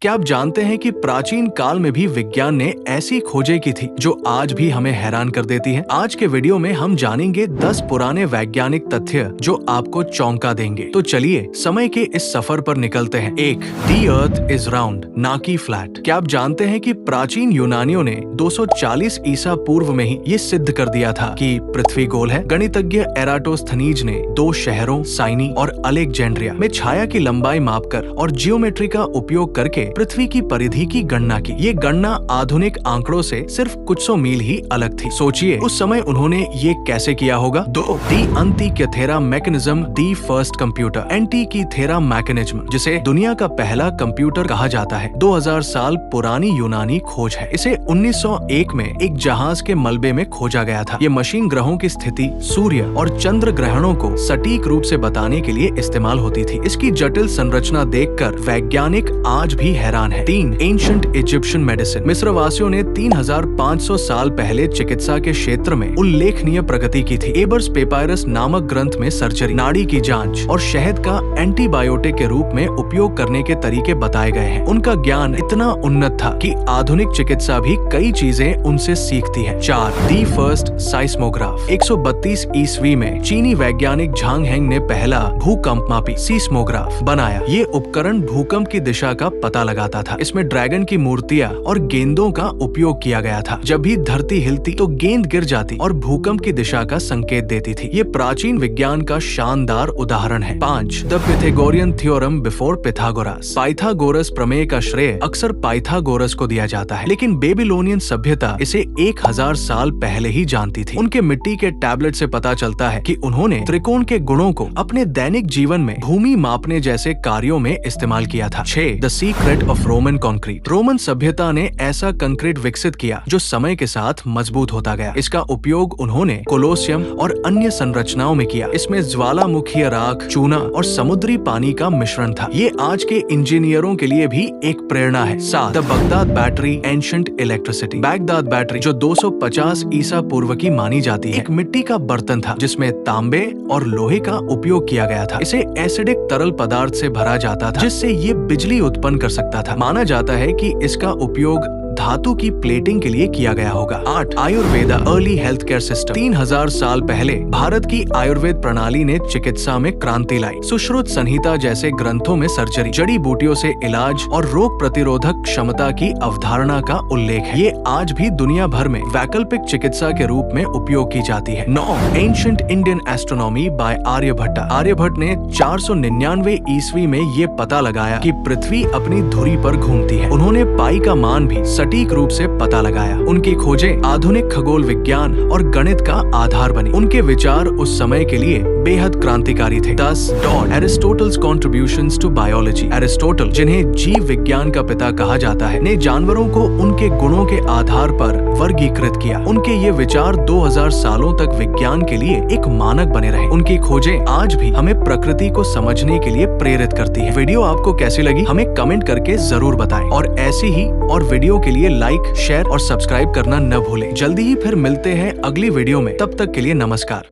क्या आप जानते हैं कि प्राचीन काल में भी विज्ञान ने ऐसी खोजें की थी जो आज भी हमें हैरान कर देती हैं? आज के वीडियो में हम जानेंगे 10 पुराने वैज्ञानिक तथ्य जो आपको चौंका देंगे। तो चलिए समय के इस सफर पर निकलते हैं। 1. दी अर्थ इज राउंड, ना कि फ्लैट। क्या आप जानते हैं कि प्राचीन यूनानियों ने 240 ईसा पूर्व में ही ये सिद्ध कर दिया था कि पृथ्वी गोल है। गणितज्ञ एराटोस्थनीज ने 2 शहरों साइनी और अलेक्जेंड्रिया में छाया की लंबाई मापकर और जियोमेट्री का उपयोग करके पृथ्वी की परिधि की गणना की। ये गणना आधुनिक आंकड़ों से सिर्फ कुछ सौ मील ही अलग थी। सोचिए उस समय उन्होंने ये कैसे किया होगा। 2. The Antikythera mechanism, the first computer. Antikythera mechanism, जिसे दुनिया का पहला कंप्यूटर कहा जाता है, 2000 साल पुरानी यूनानी खोज है। इसे 1901 में एक जहाज के मलबे में खोजा गया था। ये मशीन ग्रहों की स्थिति, सूर्य और चंद्र ग्रहणों को सटीक रूप से बताने के लिए इस्तेमाल होती थी। इसकी जटिल संरचना देखकर वैज्ञानिक आज भी हैरान है। 3. Ancient Egyptian medicine. मिस्रवासियों ने 3500 साल पहले चिकित्सा के क्षेत्र में उल्लेखनीय प्रगति की थी। एबर्स पेपायरस नामक ग्रंथ में सर्जरी, नाड़ी की जांच और शहद का एंटीबायोटिक के रूप में उपयोग करने के तरीके बताए गए हैं। उनका ज्ञान इतना उन्नत था कि आधुनिक चिकित्सा भी कई चीजें उनसे सीखती है। 4. The first साइस्मोग्राफ। 132 ईस्वी में चीनी वैज्ञानिक झांग हेंग ने पहला भूकंप मापी सीस्मोग्राफ बनाया। ये उपकरण भूकंप की दिशा का पता लगाता था। इसमें ड्रैगन की मूर्तियां और गेंदों का उपयोग किया गया था। जब भी धरती हिलती तो गेंद गिर जाती और भूकंप की दिशा का संकेत देती थी। ये प्राचीन विज्ञान का शानदार उदाहरण है। 5. The Pythagorean theorem before Pythagoras. Pythagoras प्रमेय का श्रेय अक्सर पाइथागोरस को दिया जाता है, लेकिन बेबीलोनियन सभ्यता इसे 1000 साल पहले ही जानती थी। उनके मिट्टी के टैबलेट से पता चलता है कि उन्होंने त्रिकोण के गुणों को अपने दैनिक जीवन में भूमि मापने जैसे कार्यों में इस्तेमाल किया था। 6. The secret of Roman concrete. Roman सभ्यता ने ऐसा कंक्रीट विकसित किया जो समय के साथ मजबूत होता गया। इसका उपयोग उन्होंने कोलोसियम और अन्य संरचनाओं में किया। इसमें ज्वालामुखीय राख, चूना और समुद्री पानी का मिश्रण था। ये आज के इंजीनियरों के लिए भी एक प्रेरणा है। 7. The Baghdad battery, ancient electricity. Baghdad battery, जो 250 ईसा पूर्व की मानी जाती है, एक मिट्टी का बर्तन था जिसमें तांबे और लोहे का उपयोग किया गया था। इसे एसिडिक तरल पदार्थ से भरा जाता था जिससे ये बिजली उत्पन्न कर सकता था। माना जाता है कि इसका उपयोग धातु की प्लेटिंग के लिए किया गया होगा। 8. Ayurveda, early health care system. 3000 साल पहले भारत की आयुर्वेद प्रणाली ने चिकित्सा में क्रांति लाई। सुश्रुत संहिता जैसे ग्रंथों में सर्जरी, जड़ी बूटियों से इलाज और रोग प्रतिरोधक क्षमता की अवधारणा का उल्लेख है। ये आज भी दुनिया भर में वैकल्पिक चिकित्सा के रूप में उपयोग की जाती है। 9. Ancient Indian astronomy by Aryabhata. Aryabhata ने 499 ईस्वी में ये पता लगाया कि पृथ्वी अपनी धुरी पर घूमती है। उन्होंने पाई का मान भी सटीक रूप से पता लगाया। उनकी खोजें आधुनिक खगोल विज्ञान और गणित का आधार बनी। उनके विचार उस समय के लिए बेहद क्रांतिकारी थे। 10. Aristotle's contributions to biology. Aristotle, जिन्हें जीव विज्ञान का पिता कहा जाता है, ने जानवरों को उनके गुणों के आधार पर वर्गीकृत किया। उनके ये विचार 2000 सालों तक विज्ञान के लिए एक मानक बने रहे। उनकी खोजें आज भी हमें प्रकृति को समझने के लिए प्रेरित करती है। वीडियो आपको कैसी लगी हमें कमेंट करके जरूर बताएं और ऐसी ही और वीडियो के लिए लाइक, शेयर और सब्सक्राइब करना न भूलें। जल्दी ही फिर मिलते हैं अगली वीडियो में। तब तक के लिए नमस्कार।